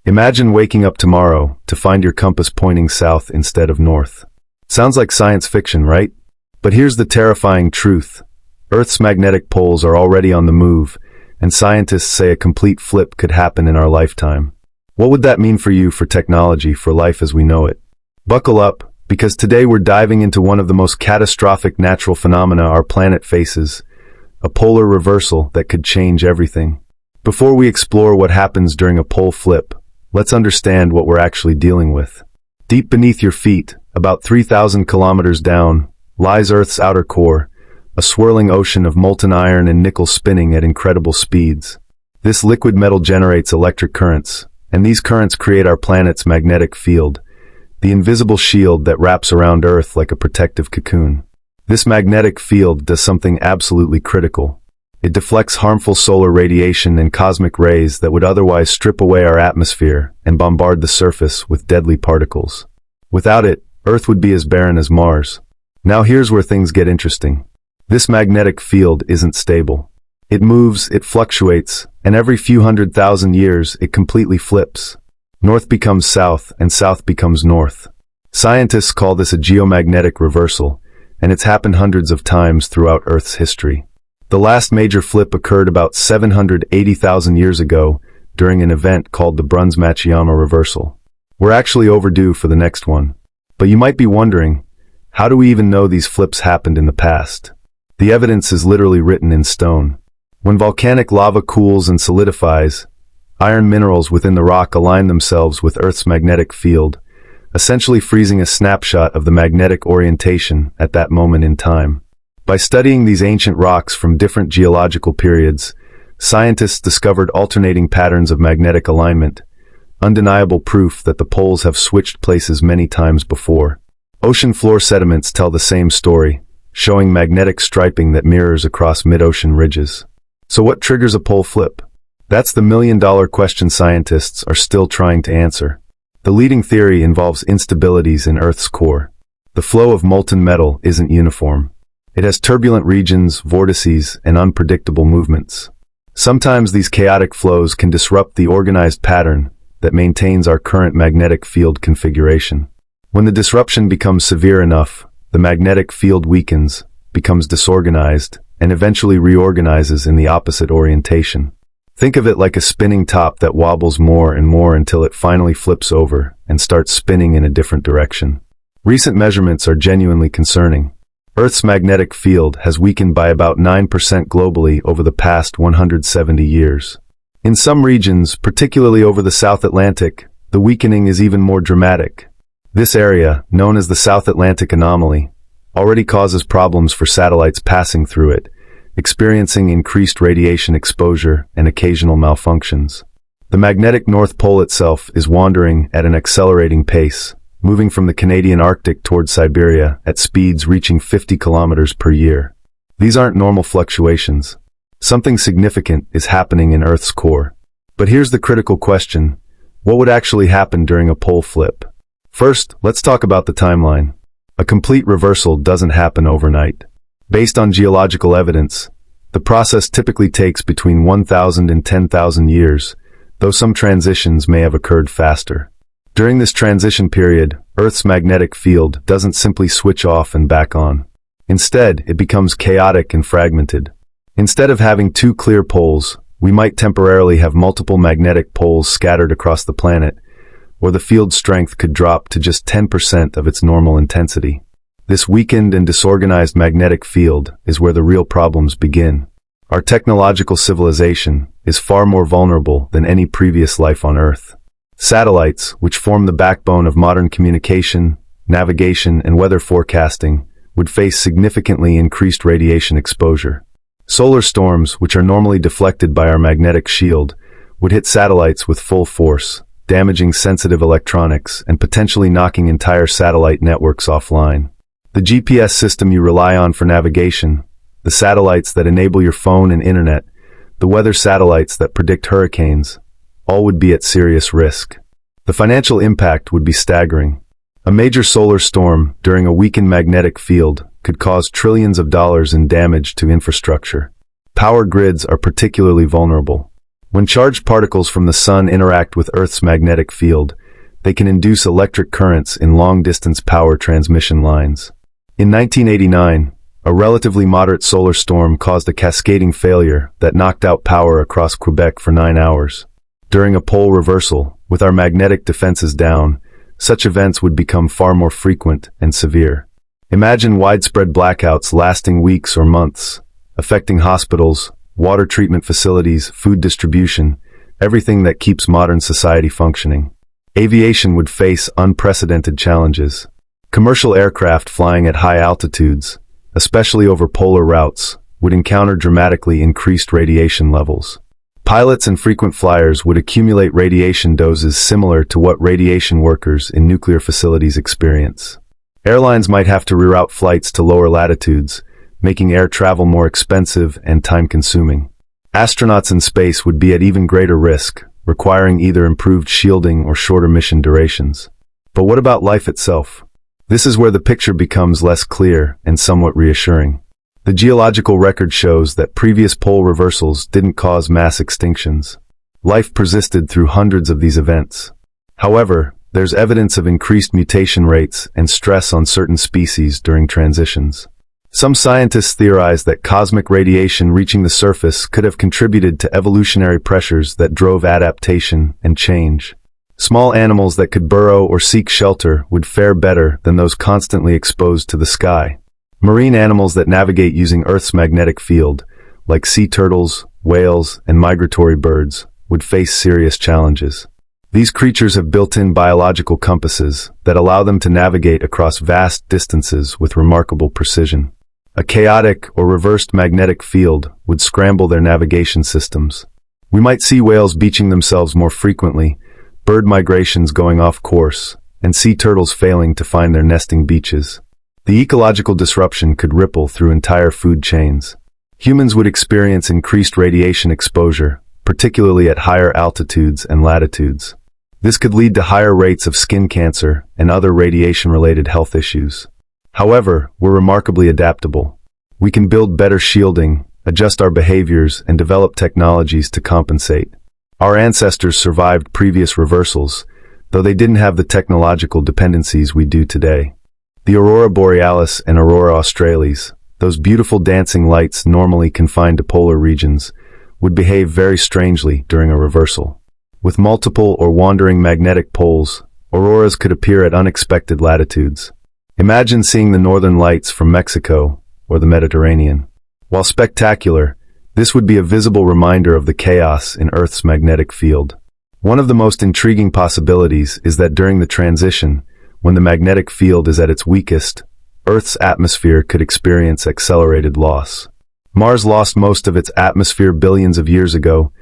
Imagine waking up tomorrow to find your compass pointing south instead of north. Sounds like science fiction, right? But here's the terrifying truth. Earth's magnetic poles are already on the move, and scientists say a complete flip could happen in our lifetime. What would that mean for you, for technology, for life as we know it? Buckle up, because today we're diving into one of the most catastrophic natural phenomena our planet faces, a polar reversal that could change everything. Before we explore what happens during a pole flip, let's understand what we're actually dealing with. Deep beneath your feet, about 3,000 kilometers down, lies Earth's outer core, a swirling ocean of molten iron and nickel spinning at incredible speeds. This liquid metal generates electric currents, and these currents create our planet's magnetic field, the invisible shield that wraps around Earth like a protective cocoon. This magnetic field does something absolutely critical. It deflects harmful solar radiation and cosmic rays that would otherwise strip away our atmosphere and bombard the surface with deadly particles. Without it, Earth would be as barren as Mars. Now here's where things get interesting. This magnetic field isn't stable. It moves, it fluctuates, and every few 100,000 years it completely flips. North becomes south, and south becomes north. Scientists call this a geomagnetic reversal, and it's happened hundreds of times throughout Earth's history. The last major flip occurred about 780,000 years ago during an event called the Brunhes-Machiyama reversal. We're actually overdue for the next one. But you might be wondering, how do we even know these flips happened in the past? The evidence is literally written in stone. When volcanic lava cools and solidifies, iron minerals within the rock align themselves with Earth's magnetic field, essentially freezing a snapshot of the magnetic orientation at that moment in time. By studying these ancient rocks from different geological periods, scientists discovered alternating patterns of magnetic alignment, undeniable proof that the poles have switched places many times before. Ocean floor sediments tell the same story, showing magnetic striping that mirrors across mid-ocean ridges. So what triggers a pole flip? That's the million-dollar question scientists are still trying to answer. The leading theory involves instabilities in Earth's core. The flow of molten metal isn't uniform. It has turbulent regions, vortices, and unpredictable movements. Sometimes these chaotic flows can disrupt the organized pattern that maintains our current magnetic field configuration. When the disruption becomes severe enough, the magnetic field weakens, becomes disorganized, and eventually reorganizes in the opposite orientation. Think of it like a spinning top that wobbles more and more until it finally flips over and starts spinning in a different direction. Recent measurements are genuinely concerning. Earth's magnetic field has weakened by about 9% globally over the past 170 years. In some regions, particularly over the South Atlantic, the weakening is even more dramatic. This area, known as the South Atlantic anomaly, already causes problems for satellites passing through it, experiencing increased radiation exposure and occasional malfunctions. The magnetic North Pole itself is wandering at an accelerating pace, moving from the Canadian Arctic toward Siberia at speeds reaching 50 kilometers per year. These aren't normal fluctuations. Something significant is happening in Earth's core. But here's the critical question. What would actually happen during a pole flip? First, let's talk about the timeline. A complete reversal doesn't happen overnight. Based on geological evidence, the process typically takes between 1,000 and 10,000 years, though some transitions may have occurred faster. During this transition period, Earth's magnetic field doesn't simply switch off and back on. Instead, it becomes chaotic and fragmented. Instead of having two clear poles, we might temporarily have multiple magnetic poles scattered across the planet, or the field strength could drop to just 10% of its normal intensity. This weakened and disorganized magnetic field is where the real problems begin. Our technological civilization is far more vulnerable than any previous life on Earth. Satellites, which form the backbone of modern communication, navigation, and weather forecasting, would face significantly increased radiation exposure. Solar storms, which are normally deflected by our magnetic shield, would hit satellites with full force, damaging sensitive electronics and potentially knocking entire satellite networks offline. The GPS system you rely on for navigation, the satellites that enable your phone and internet, the weather satellites that predict hurricanes, all would be at serious risk. The financial impact would be staggering. A major solar storm during a weakened magnetic field could cause trillions of dollars in damage to infrastructure. Power grids are particularly vulnerable. When charged particles from the sun interact with Earth's magnetic field, they can induce electric currents in long-distance power transmission lines. In 1989, a relatively moderate solar storm caused a cascading failure that knocked out power across Quebec for 9 hours. During a pole reversal, with our magnetic defenses down, such events would become far more frequent and severe. Imagine widespread blackouts lasting weeks or months, affecting hospitals, water treatment facilities, food distribution, everything that keeps modern society functioning. Aviation would face unprecedented challenges. Commercial aircraft flying at high altitudes, especially over polar routes, would encounter dramatically increased radiation levels. Pilots and frequent flyers would accumulate radiation doses similar to what radiation workers in nuclear facilities experience. Airlines might have to reroute flights to lower latitudes, making air travel more expensive and time-consuming. Astronauts in space would be at even greater risk, requiring either improved shielding or shorter mission durations. But what about life itself? This is where the picture becomes less clear and somewhat reassuring. The geological record shows that previous pole reversals didn't cause mass extinctions. Life persisted through hundreds of these events. However, there's evidence of increased mutation rates and stress on certain species during transitions. Some scientists theorize that cosmic radiation reaching the surface could have contributed to evolutionary pressures that drove adaptation and change. Small animals that could burrow or seek shelter would fare better than those constantly exposed to the sky. Marine animals that navigate using Earth's magnetic field, like sea turtles, whales, and migratory birds, would face serious challenges. These creatures have built-in biological compasses that allow them to navigate across vast distances with remarkable precision. A chaotic or reversed magnetic field would scramble their navigation systems. We might see whales beaching themselves more frequently, bird migrations going off course, and sea turtles failing to find their nesting beaches. The ecological disruption could ripple through entire food chains. Humans would experience increased radiation exposure, particularly at higher altitudes and latitudes. This could lead to higher rates of skin cancer and other radiation-related health issues. However, we're remarkably adaptable. We can build better shielding, adjust our behaviors, and develop technologies to compensate. Our ancestors survived previous reversals, though they didn't have the technological dependencies we do today. The aurora borealis and aurora australis, those beautiful dancing lights normally confined to polar regions, would behave very strangely during a reversal. With multiple or wandering magnetic poles, auroras could appear at unexpected latitudes. Imagine seeing the northern lights from Mexico or the Mediterranean. While spectacular, this would be a visible reminder of the chaos in Earth's magnetic field. One of the most intriguing possibilities is that during the transition, when the magnetic field is at its weakest, Earth's atmosphere could experience accelerated loss. Mars lost most of its atmosphere billions of years ago,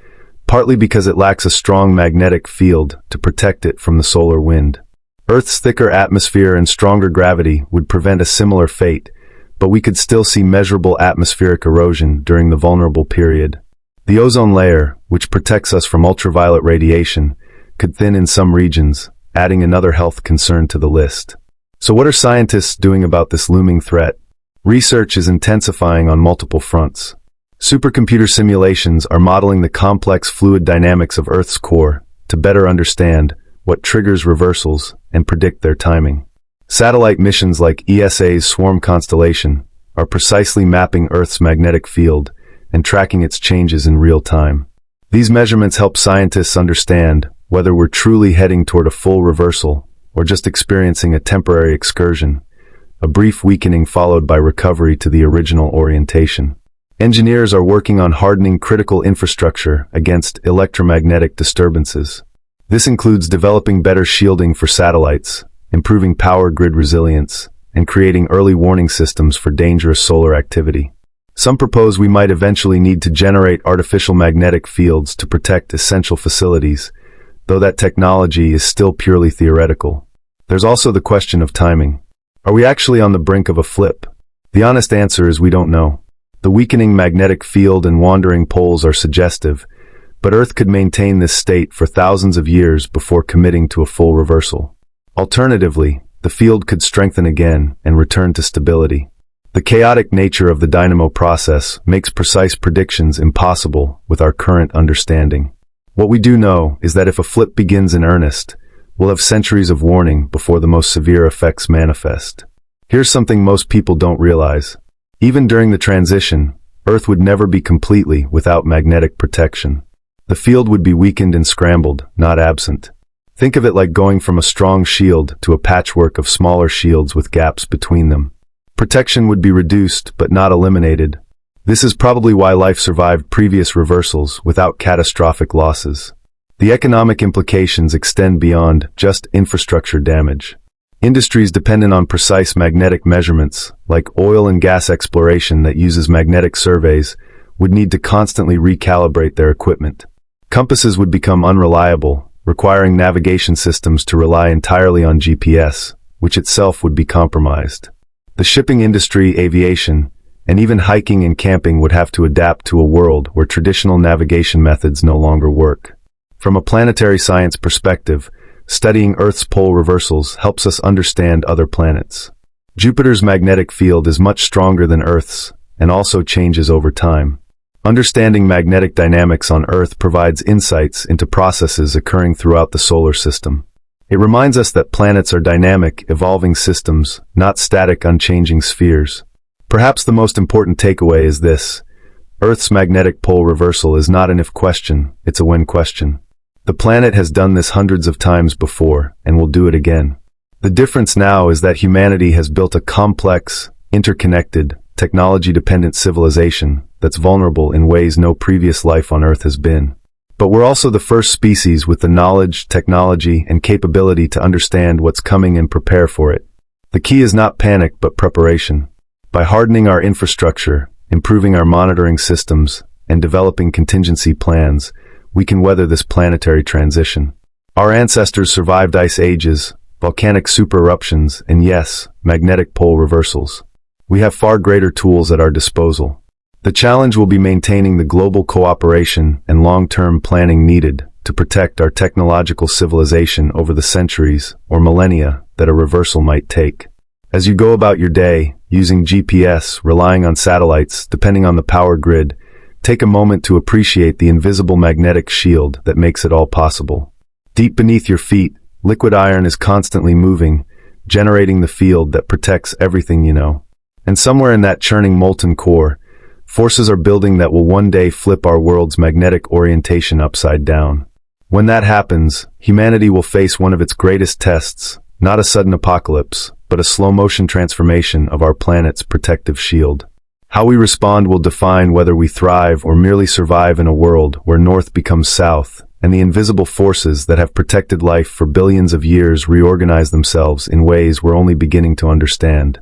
partly because it lacks a strong magnetic field to protect it from the solar wind. Earth's thicker atmosphere and stronger gravity would prevent a similar fate, but we could still see measurable atmospheric erosion during the vulnerable period. The ozone layer, which protects us from ultraviolet radiation, could thin in some regions, adding another health concern to the list. So what are scientists doing about this looming threat? Research is intensifying on multiple fronts. Supercomputer simulations are modeling the complex fluid dynamics of Earth's core to better understand what triggers reversals and predict their timing. Satellite missions like ESA's Swarm constellation are precisely mapping Earth's magnetic field and tracking its changes in real time. These measurements help scientists understand whether we're truly heading toward a full reversal or just experiencing a temporary excursion, a brief weakening followed by recovery to the original orientation. Engineers are working on hardening critical infrastructure against electromagnetic disturbances. This includes developing better shielding for satellites, improving power grid resilience, and creating early warning systems for dangerous solar activity. Some propose we might eventually need to generate artificial magnetic fields to protect essential facilities, though that technology is still purely theoretical. There's also the question of timing. Are we actually on the brink of a flip? The honest answer is we don't know. The weakening magnetic field and wandering poles are suggestive, but Earth could maintain this state for thousands of years before committing to a full reversal. Alternatively, the field could strengthen again and return to stability. The chaotic nature of the dynamo process makes precise predictions impossible with our current understanding. What we do know is that if a flip begins in earnest, we'll have centuries of warning before the most severe effects manifest. Here's something most people don't realize. Even during the transition, Earth would never be completely without magnetic protection. The field would be weakened and scrambled, not absent. Think of it like going from a strong shield to a patchwork of smaller shields with gaps between them. Protection would be reduced, but not eliminated. This is probably why life survived previous reversals without catastrophic losses. The economic implications extend beyond just infrastructure damage. Industries dependent on precise magnetic measurements, like oil and gas exploration that uses magnetic surveys, would need to constantly recalibrate their equipment. Compasses would become unreliable, requiring navigation systems to rely entirely on GPS, which itself would be compromised. The shipping industry, aviation, and even hiking and camping would have to adapt to a world where traditional navigation methods no longer work. From a planetary science perspective, studying Earth's pole reversals helps us understand other planets. Jupiter's magnetic field is much stronger than Earth's and also changes over time. Understanding magnetic dynamics on Earth provides insights into processes occurring throughout the solar system. It reminds us that planets are dynamic, evolving systems, not static, unchanging spheres. Perhaps the most important takeaway is this: Earth's magnetic pole reversal is not an if question, it's a when question. The planet has done this hundreds of times before, and will do it again. The difference now is that humanity has built a complex, interconnected, technology-dependent civilization that's vulnerable in ways no previous life on Earth has been. But we're also the first species with the knowledge, technology, and capability to understand what's coming and prepare for it. The key is not panic, but preparation. By hardening our infrastructure, improving our monitoring systems, and developing contingency plans, we can weather this planetary transition. Our ancestors survived ice ages, volcanic supereruptions, and yes, magnetic pole reversals. We have far greater tools at our disposal. The challenge will be maintaining the global cooperation and long-term planning needed to protect our technological civilization over the centuries or millennia that a reversal might take. As you go about your day, using GPS, relying on satellites, depending on the power grid, take a moment to appreciate the invisible magnetic shield that makes it all possible. Deep beneath your feet, liquid iron is constantly moving, generating the field that protects everything you know. And somewhere in that churning molten core, forces are building that will one day flip our world's magnetic orientation upside down. When that happens, humanity will face one of its greatest tests, not a sudden apocalypse, but a slow-motion transformation of our planet's protective shield. How we respond will define whether we thrive or merely survive in a world where north becomes south, and the invisible forces that have protected life for billions of years reorganize themselves in ways we're only beginning to understand.